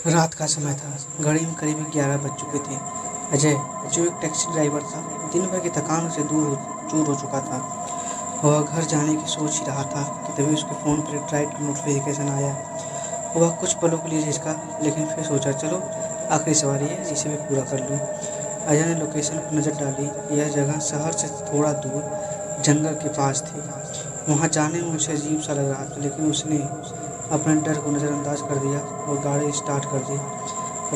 रात का समय था। घड़ी में करीब 11 बज चुके थे। अजय, जो एक टैक्सी ड्राइवर था, दिन भर की थकान से चूर हो चुका था। वह घर जाने की सोच ही रहा था कि तभी उसके फ़ोन पर एक ड्राइव का नोटिफिकेशन आया। वह कुछ पलों के लिए झिझका, लेकिन फिर सोचा, चलो आखिरी सवारी है, इसे भी पूरा कर लूँ। अजय ने लोकेशन पर नज़र डाली। यह जगह शहर से थोड़ा दूर जंगल के पास थी। वहाँ जाने में उसे अजीब सा लग रहा था, लेकिन उसने अपने डर को नज़रअंदाज कर दिया और गाड़ी स्टार्ट कर दी।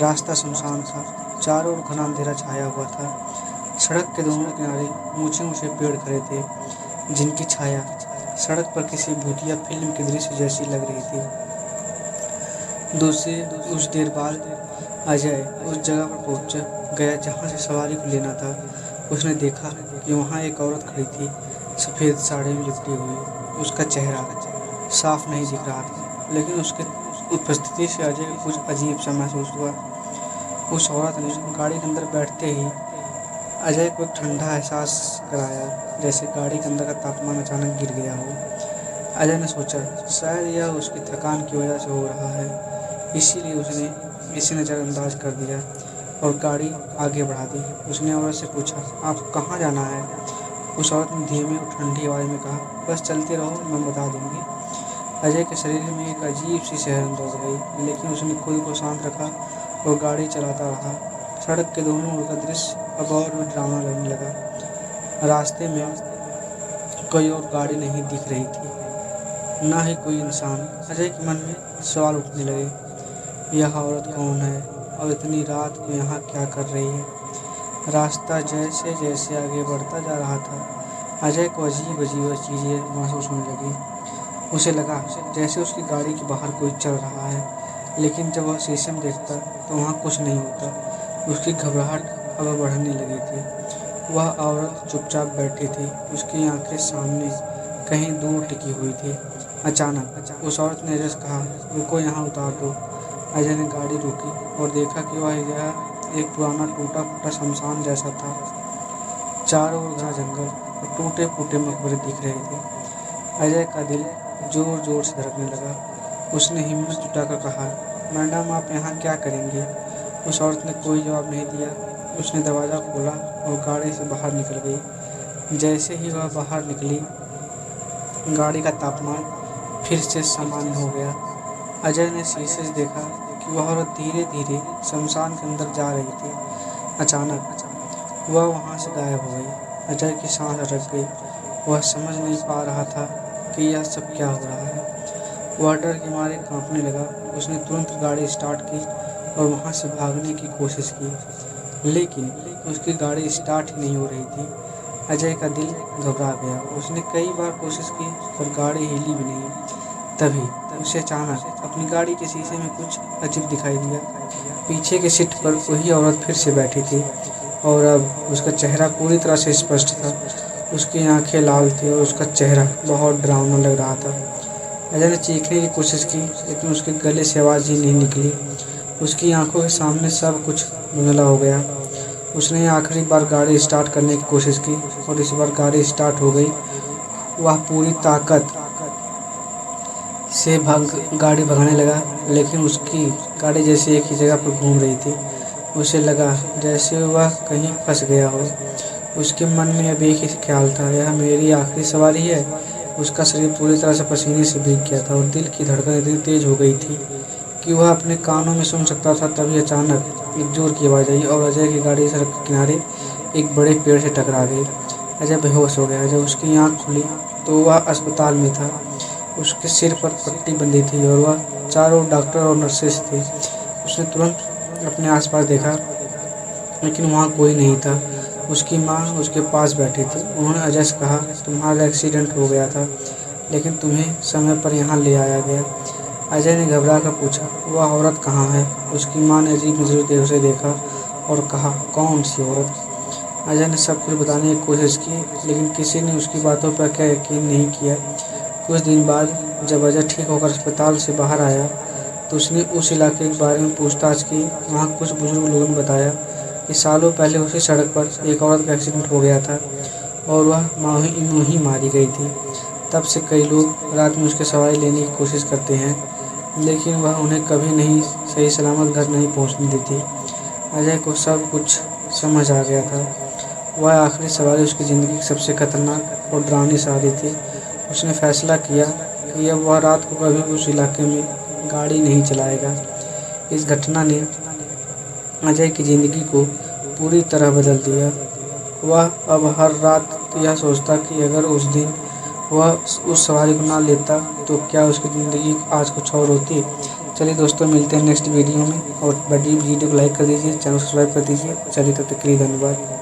रास्ता सुनसान था। चारों ओर घना अंधेरा छाया हुआ था। सड़क के दोनों किनारे ऊंचे ऊंचे पेड़ खड़े थे, जिनकी छाया सड़क पर किसी भूतिया फिल्म के दृश्य जैसी लग रही थी। दूसरी कुछ देर बाद अजय उस जगह पर पहुंच गया जहां से सवारी को लेना था। उसने देखा कि वहां एक औरत खड़ी थी, सफ़ेद साड़ी में लिपटी हुई। उसका चेहरा साफ नहीं दिख रहा था, लेकिन उसकी उपस्थिति से अजय को कुछ अजीब सा महसूस हुआ। उस औरत ने गाड़ी के अंदर बैठते ही अजय को एक ठंडा एहसास कराया, जैसे गाड़ी के अंदर का तापमान अचानक गिर गया हो। अजय ने सोचा, शायद यह उसकी थकान की वजह से हो रहा है, इसीलिए उसने इसे नज़रअंदाज कर दिया और गाड़ी आगे बढ़ा दी। उसने औरत से पूछा, आपको कहाँ जाना है? उस औरत ने धीमी और ठंडी आवाज़ में कहा, बस चलते रहो, मैं बता दूंगी। अजय के शरीर में एक अजीब सी सिहरन दौड़ गई, लेकिन उसने खुद को शांत रखा और गाड़ी चलाता रहा। सड़क के दोनों ओर का दृश्य अब और भी डरावना लगने लगा। रास्ते में कोई और गाड़ी नहीं दिख रही थी, ना ही कोई इंसान। अजय के मन में सवाल उठने लगे, यह औरत कौन है और इतनी रात को यहाँ क्या कर रही है? रास्ता जैसे जैसे आगे बढ़ता जा रहा था, अजय को अजीब अजीब चीज़ें महसूस होने लगी। उसे लगा जैसे उसकी गाड़ी के बाहर कोई चल रहा है, लेकिन जब वह शीशे में देखता तो वहाँ कुछ नहीं होता। उसकी घबराहट अब बढ़ने लगी थी। वह औरत चुपचाप बैठी थी, उसकी आंखें सामने कहीं दूर टिकी हुई थी। अचानक उस औरत ने अजय से कहा, रुको, यहाँ उतार दो। अजय ने गाड़ी रोकी और देखा कि वह यह एक पुराना टूटा फूटा शमशान जैसा था। चारों ओर घना जंगल और टूटे फूटे मकबरे दिख रहे थे। अजय का दिल जोर जोर से धड़कने लगा। उसने हिम्मत जुटाकर कहा, मैडम, आप यहाँ क्या करेंगी? उस औरत ने कोई जवाब नहीं दिया। उसने दरवाज़ा खोला और गाड़ी से बाहर निकल गई। जैसे ही वह बाहर निकली, गाड़ी का तापमान फिर से सामान्य हो गया। अजय ने शीशे से देखा कि वह औरत धीरे धीरे शमशान के अंदर जा रही थी। अचानक वह वहाँ से गायब हो गई। अजय की सांस अटक गई। वह समझ नहीं पा रहा था कि यह सब क्या हो रहा है। वह डर के मारे कांपने लगा। उसने तुरंत गाड़ी स्टार्ट की और वहाँ से भागने की कोशिश की, लेकिन उसकी गाड़ी स्टार्ट ही नहीं हो रही थी। अजय का दिल घबरा गया। उसने कई बार कोशिश की, पर गाड़ी हिली भी नहीं। तभी उसे अचानक अपनी गाड़ी के शीशे में कुछ अजीब दिखाई दिया। पीछे के सीट पर वही औरत फिर से बैठी थी, और अब उसका चेहरा पूरी तरह से स्पष्ट था। उसकी आंखें लाल थी और उसका चेहरा बहुत डरावना लग रहा था। अजय ने चीखने की कोशिश की, लेकिन उसके गले से आवाज़ ही नहीं निकली। उसकी आंखों के सामने सब कुछ धुंधला हो गया। उसने आखिरी बार गाड़ी स्टार्ट करने की कोशिश की और इस बार गाड़ी स्टार्ट हो गई। वह पूरी ताकत से गाड़ी भगाने लगा, लेकिन उसकी गाड़ी जैसे एक ही जगह पर घूम रही थी। उसे लगा जैसे वह कहीं फंस गया हो। उसके मन में अब एक ही ख्याल था, यह मेरी आखिरी सवारी है। उसका शरीर पूरी तरह से पसीने से भीग गया था और दिल की धड़कन इतनी तेज हो गई थी कि वह अपने कानों में सुन सकता था। तभी अचानक एक जोर की आवाज़ आई और अजय की गाड़ी सड़क के किनारे एक बड़े पेड़ से टकरा गई। अजय बेहोश हो गया। जब उसकी आँख खुली तो वह अस्पताल में था। उसके सिर पर पट्टी बंधी थी और वह चारों डॉक्टर और नर्सेस थे। उसने तुरंत अपने आसपास देखा, लेकिन वहाँ कोई नहीं था। उसकी माँ उसके पास बैठी थी। उन्होंने अजय से कहा, तुम्हारा एक्सीडेंट हो गया था, लेकिन तुम्हें समय पर यहाँ ले आया गया। अजय ने घबरा कर पूछा, वह औरत कहाँ है? उसकी माँ ने अजीब नज़रों से उसे देखा और कहा, कौन सी औरत? अजय ने सब कुछ बताने की कोशिश की, लेकिन किसी ने उसकी बातों पर क्या यकीन नहीं किया। कुछ दिन बाद जब अजय ठीक होकर अस्पताल से बाहर आया तो उसने उस इलाके के बारे में पूछताछ की। वहाँ कुछ बुजुर्ग लोगों ने बताया कि सालों पहले उसी सड़क पर एक औरत का एक्सीडेंट हो गया था और वह वहीं मारी गई थी। तब से कई लोग रात में उसकी सवारी लेने की कोशिश करते हैं, लेकिन वह उन्हें कभी नहीं सही सलामत घर नहीं पहुंचने देती। अजय को सब कुछ समझ आ गया था। वह आखिरी सवारी उसकी ज़िंदगी की सबसे खतरनाक और डरावनी सवारी थी। उसने फैसला किया कि अब वह रात को कभी भी उस इलाके में गाड़ी नहीं चलाएगा। इस घटना ने अजय की ज़िंदगी को पूरी तरह बदल दिया। वह अब हर रात यह सोचता कि अगर उस दिन वह उस सवारी को ना लेता तो क्या उसकी ज़िंदगी आज कुछ और होती। चलिए दोस्तों, मिलते हैं नेक्स्ट वीडियो में, और बड़ी वीडियो को लाइक कर दीजिए, चैनल सब्सक्राइब कर दीजिए। चलिए, तब तक के लिए धन्यवाद।